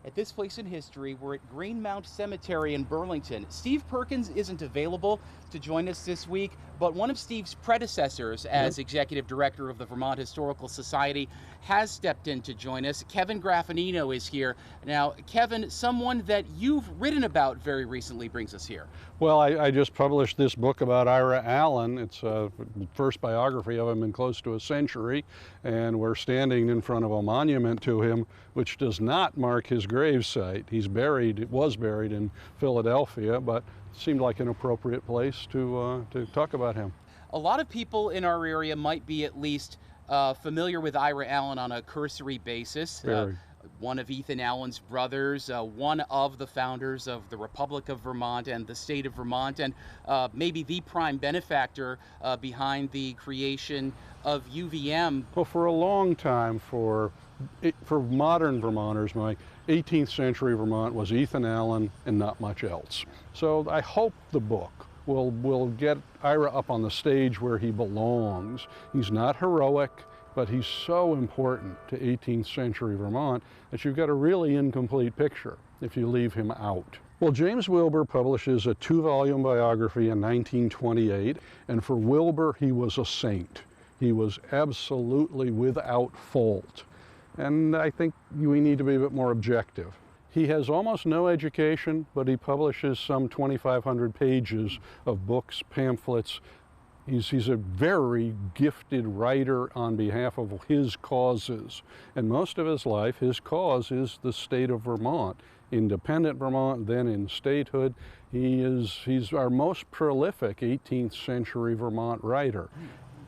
At this place in history, we're at Greenmount Cemetery in Burlington. Steve Perkins isn't available to join us this week, but one of Steve's predecessors as executive director of the Vermont Historical Society has stepped in to join us. Kevin Graffagnino is here. Now, Kevin, someone that you've written about very recently brings us here. Well, I just published this book about Ira Allen. It's the first biography of him in close to a century, and we're standing in front of a monument to him, which does not mark his gravesite. Was buried in Philadelphia, but it seemed like an appropriate place to talk about him. A lot of people in our area might be at least familiar with Ira Allen on a cursory basis. One of Ethan Allen's brothers, one of the founders of the Republic of Vermont and the state of Vermont, and maybe the prime benefactor behind the creation of UVM. Well, for a long time, for modern Vermonters, Mike, 18th century Vermont was Ethan Allen and not much else. So I hope the book will get Ira up on the stage where he belongs. He's not heroic, but he's so important to 18th century Vermont that you've got a really incomplete picture if you leave him out. Well, James Wilbur publishes a 2-volume biography in 1928, and for Wilbur, he was a saint. He was absolutely without fault. And I think we need to be a bit more objective. He has almost no education, but he publishes some 2,500 pages of books, pamphlets. He's a very gifted writer on behalf of his causes. And most of his life, his cause is the state of Vermont. Independent Vermont, then in statehood. He's our most prolific 18th century Vermont writer.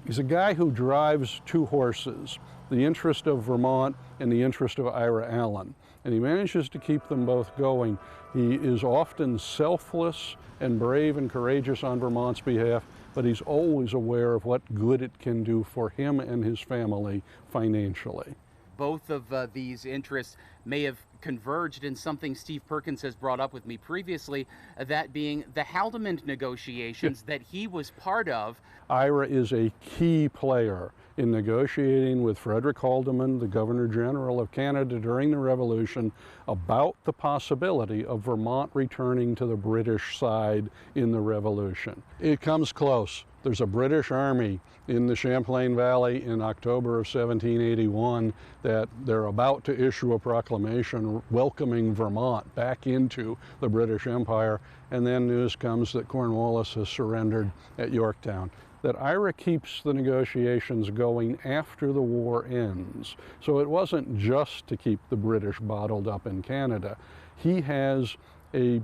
He's a guy who drives two horses, the interest of Vermont and the interest of Ira Allen. And he manages to keep them both going. He is often selfless and brave and courageous on Vermont's behalf, but he's always aware of what good it can do for him and his family financially. Both of these interests may have converged in something Steve Perkins has brought up with me previously, that being the Haldimand negotiations that he was part of. Ira is a key player in negotiating with Frederick Haldimand, the Governor General of Canada during the Revolution, about the possibility of Vermont returning to the British side in the Revolution. It comes close. There's a British army in the Champlain Valley in October of 1781 that they're about to issue a proclamation welcoming Vermont back into the British Empire, and then news comes that Cornwallis has surrendered at Yorktown. That Ira keeps the negotiations going after the war ends. So it wasn't just to keep the British bottled up in Canada. He has a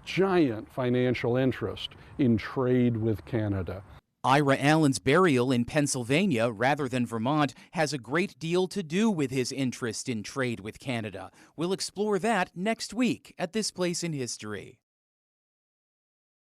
giant financial interest in trade with Canada. Ira Allen's burial in Pennsylvania rather than Vermont has a great deal to do with his interest in trade with Canada. We'll explore that next week at This Place in History.